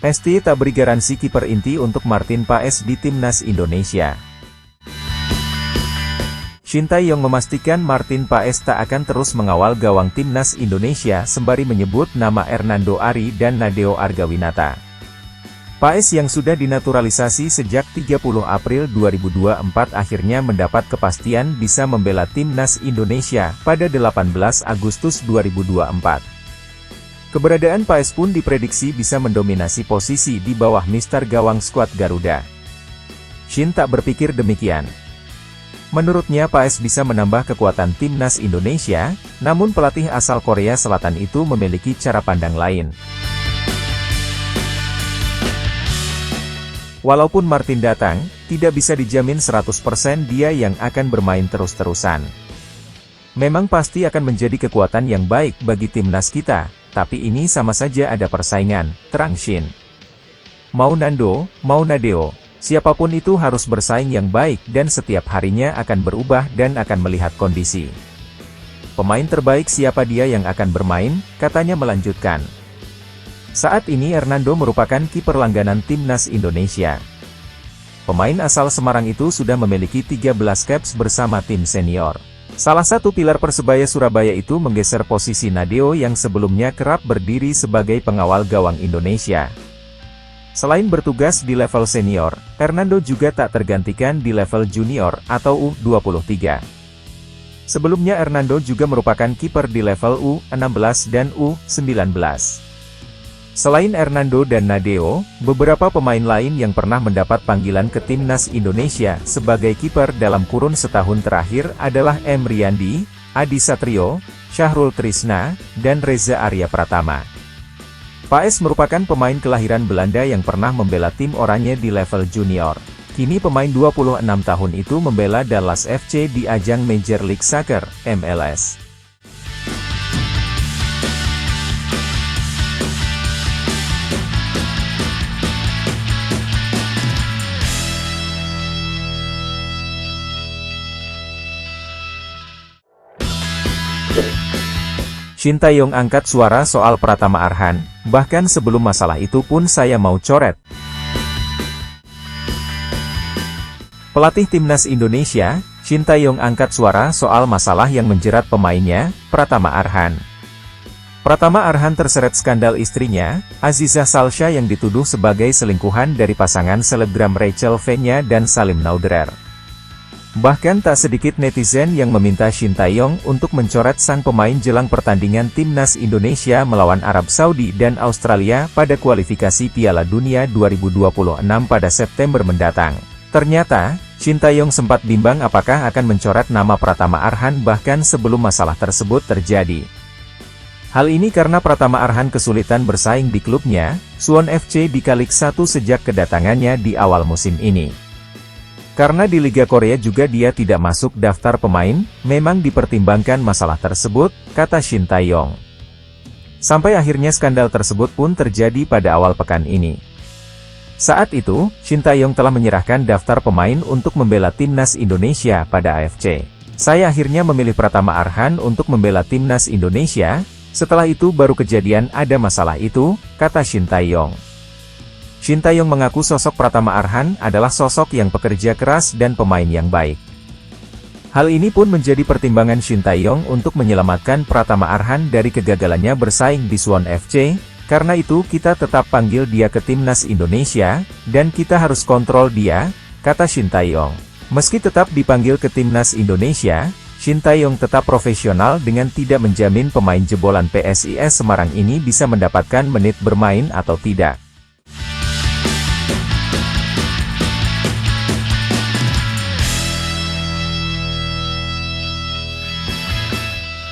ST tak beri garansi kiper inti untuk Martin Paes di timnas Indonesia. Shin Tae-yong memastikan Martin Paes tak akan terus mengawal gawang timnas Indonesia sembari menyebut nama Hernando Ari dan Nadeo Argawinata. Paes yang sudah dinaturalisasi sejak 30 April 2024 akhirnya mendapat kepastian bisa membela timnas Indonesia pada 18 Agustus 2024. Keberadaan Paes pun diprediksi bisa mendominasi posisi di bawah mister gawang skuad Garuda. Shin tak berpikir demikian. Menurutnya Paes bisa menambah kekuatan timnas Indonesia, namun pelatih asal Korea Selatan itu memiliki cara pandang lain. Walaupun Martin datang, tidak bisa dijamin 100% dia yang akan bermain terus-terusan. Memang pasti akan menjadi kekuatan yang baik bagi timnas kita, tapi ini sama saja ada persaingan, terang Shin. Mau Nando, mau Nadeo. Siapapun itu harus bersaing yang baik dan setiap harinya akan berubah dan akan melihat kondisi. Pemain terbaik siapa dia yang akan bermain, katanya melanjutkan. Saat ini Hernando merupakan kiper langganan timnas Indonesia. Pemain asal Semarang itu sudah memiliki 13 caps bersama tim senior. Salah satu pilar Persebaya Surabaya itu menggeser posisi Nadeo yang sebelumnya kerap berdiri sebagai pengawal gawang Indonesia. Selain bertugas di level senior, Hernando juga tak tergantikan di level junior atau U23. Sebelumnya Hernando juga merupakan kiper di level U16 dan U19. Selain Hernando dan Nadeo, beberapa pemain lain yang pernah mendapat panggilan ke timnas Indonesia sebagai kiper dalam kurun setahun terakhir adalah M. Riyandi, Adi Satrio, Syahrul Trisna, dan Reza Arya Pratama. Paes merupakan pemain kelahiran Belanda yang pernah membela tim Oranje di level junior. Kini pemain 26 tahun itu membela Dallas FC di ajang Major League Soccer, MLS. Shin Tae-yong angkat suara soal Pratama Arhan, bahkan sebelum masalah itu pun saya mau coret. Pelatih timnas Indonesia, Shin Tae-yong angkat suara soal masalah yang menjerat pemainnya, Pratama Arhan. Pratama Arhan terseret skandal istrinya, Aziza Salsha yang dituduh sebagai selingkuhan dari pasangan selebgram Rachel Fenya dan Salim Naudrer. Bahkan tak sedikit netizen yang meminta Shin Tae-yong untuk mencoret sang pemain jelang pertandingan timnas Indonesia melawan Arab Saudi dan Australia pada kualifikasi Piala Dunia 2026 pada September mendatang. Ternyata, Shin Tae-yong sempat bimbang apakah akan mencoret nama Pratama Arhan bahkan sebelum masalah tersebut terjadi. Hal ini karena Pratama Arhan kesulitan bersaing di klubnya, Suwon FC di Kalik 1 sejak kedatangannya di awal musim ini. Karena di Liga Korea juga dia tidak masuk daftar pemain, memang dipertimbangkan masalah tersebut, kata Shin Tae-yong. Sampai akhirnya skandal tersebut pun terjadi pada awal pekan ini. Saat itu, Shin Tae-yong telah menyerahkan daftar pemain untuk membela timnas Indonesia pada AFC. Saya akhirnya memilih Pratama Arhan untuk membela timnas Indonesia, setelah itu baru kejadian ada masalah itu, kata Shin Tae-yong. Shin Tae-yong mengaku sosok Pratama Arhan adalah sosok yang pekerja keras dan pemain yang baik. Hal ini pun menjadi pertimbangan Shin Tae-yong untuk menyelamatkan Pratama Arhan dari kegagalannya bersaing di Suwon FC, karena itu kita tetap panggil dia ke timnas Indonesia, dan kita harus kontrol dia, kata Shin Tae-yong. Meski tetap dipanggil ke timnas Indonesia, Shin Tae-yong tetap profesional dengan tidak menjamin pemain jebolan PSIS Semarang ini bisa mendapatkan menit bermain atau tidak.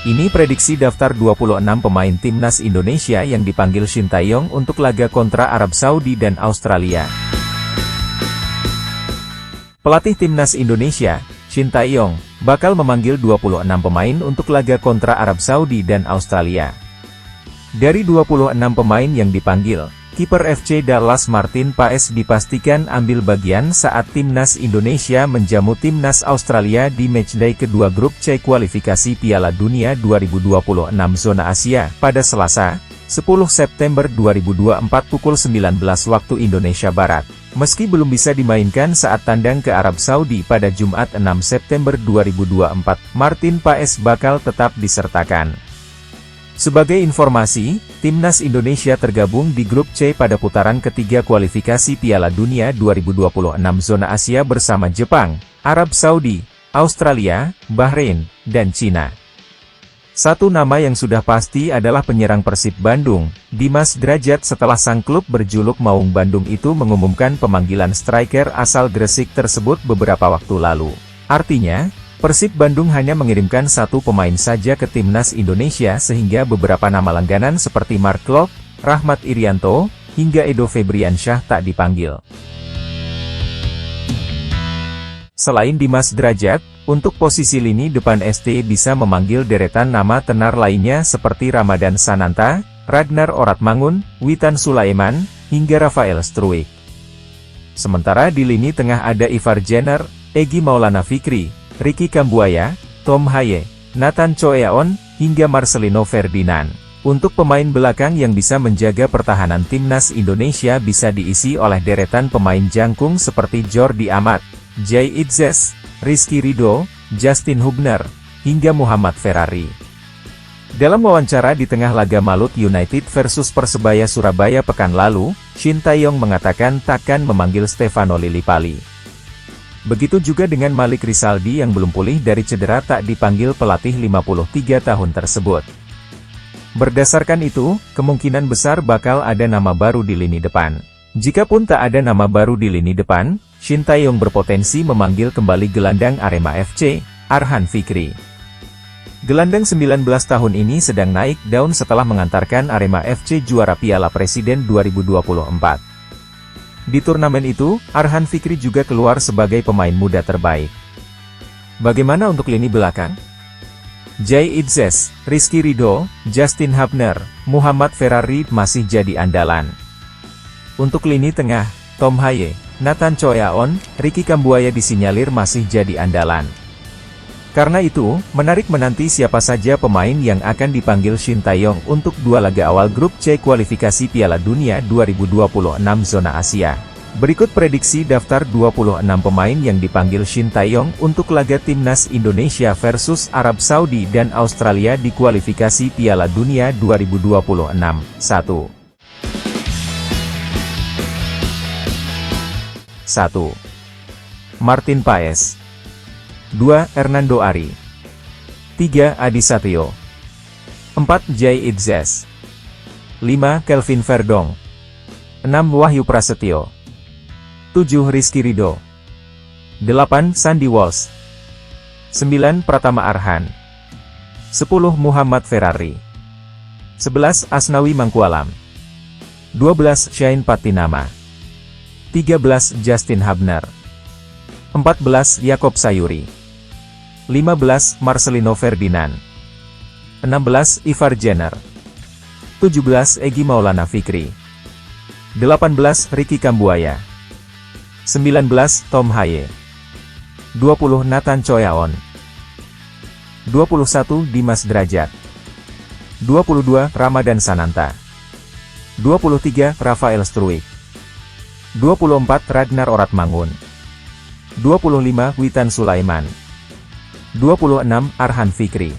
Ini prediksi daftar 26 pemain timnas Indonesia yang dipanggil Shin Tae-yong untuk laga kontra Arab Saudi dan Australia. Pelatih timnas Indonesia, Shin Tae-yong, bakal memanggil 26 pemain untuk laga kontra Arab Saudi dan Australia. Dari 26 pemain yang dipanggil, kiper FC Dallas Martin Paes dipastikan ambil bagian saat timnas Indonesia menjamu timnas Australia di matchday kedua grup C kualifikasi Piala Dunia 2026 zona Asia pada Selasa, 10 September 2024 pukul 19 waktu Indonesia Barat. Meski belum bisa dimainkan saat tandang ke Arab Saudi pada Jumat 6 September 2024, Martin Paes bakal tetap disertakan. Sebagai informasi, Timnas Indonesia tergabung di grup C pada putaran ketiga kualifikasi Piala Dunia 2026 zona Asia bersama Jepang, Arab Saudi, Australia, Bahrain, dan Cina. Satu nama yang sudah pasti adalah penyerang Persib Bandung, Dimas Drajat, setelah sang klub berjuluk Maung Bandung itu mengumumkan pemanggilan striker asal Gresik tersebut beberapa waktu lalu. Artinya, Persib Bandung hanya mengirimkan satu pemain saja ke Timnas Indonesia sehingga beberapa nama langganan seperti Mark Klok, Rahmat Irianto, hingga Edo Febriansyah tak dipanggil. Selain Dimas Drajat, untuk posisi lini depan ST bisa memanggil deretan nama tenar lainnya seperti Ramadan Sananta, Ragnar Oratmangun, Witan Sulaiman, hingga Rafael Struijk. Sementara di lini tengah ada Ivar Jenner, Egy Maulana Fikri, Ricky Kambuaya, Tom Haye, Nathan Choeaon, hingga Marcelino Ferdinand. Untuk pemain belakang yang bisa menjaga pertahanan Timnas Indonesia bisa diisi oleh deretan pemain jangkung seperti Jordi Amat, Jay Itzes, Rizky Ridho, Justin Hubner, hingga Muhammad Ferrari. Dalam wawancara di tengah laga Malut United versus Persebaya Surabaya pekan lalu, Shin Tae-yong mengatakan takkan memanggil Stefano Lillipali. Begitu juga dengan Malik Rizaldi yang belum pulih dari cedera tak dipanggil pelatih 53 tahun tersebut. Berdasarkan itu, kemungkinan besar bakal ada nama baru di lini depan. Jikapun tak ada nama baru di lini depan, Shin Tae-yong berpotensi memanggil kembali gelandang Arema FC, Arhan Fikri. Gelandang 19 tahun ini sedang naik daun setelah mengantarkan Arema FC juara Piala Presiden 2024. Di turnamen itu, Arhan Fikri juga keluar sebagai pemain muda terbaik. Bagaimana untuk lini belakang? Jay Itzes, Rizky Ridho, Justin Hubner, Muhammad Ferrari masih jadi andalan. Untuk lini tengah, Tom Haye, Nathan Choeaon, Ricky Kambuaya disinyalir masih jadi andalan. Karena itu, menarik menanti siapa saja pemain yang akan dipanggil Shin Tae-yong untuk dua laga awal grup C kualifikasi Piala Dunia 2026 zona Asia. Berikut prediksi daftar 26 pemain yang dipanggil Shin Tae-yong untuk laga Timnas Indonesia versus Arab Saudi dan Australia di kualifikasi Piala Dunia 2026. 1. 1. Martin Paes. 2. Hernando Ari. 3. Adi Satrio. 4. Jay Itzes. 5. Kelvin Verdong. 6. Wahyu Prasetyo. 7. Rizky Ridho. 8. Sandy Walsh. 9. Pratama Arhan. 10. Muhammad Ferrari. 11. Asnawi Mangkualam. 12. Shane Patinama. 13. Justin Hubner. 14. Yakob Sayuri. 15. Marcelino Ferdinand. 16. Ivar Jenner. 17. Egy Maulana Fikri. 18. Ricky Kambuaya. 19. Tom Haye. 20. Nathan Choeaon. 21. Dimas Drajat. 22. Ramadan Sananta. 23. Rafael Struijk. 24. Ragnar Oratmangun. 25. Witan Sulaiman. 26. Arhan Fikri.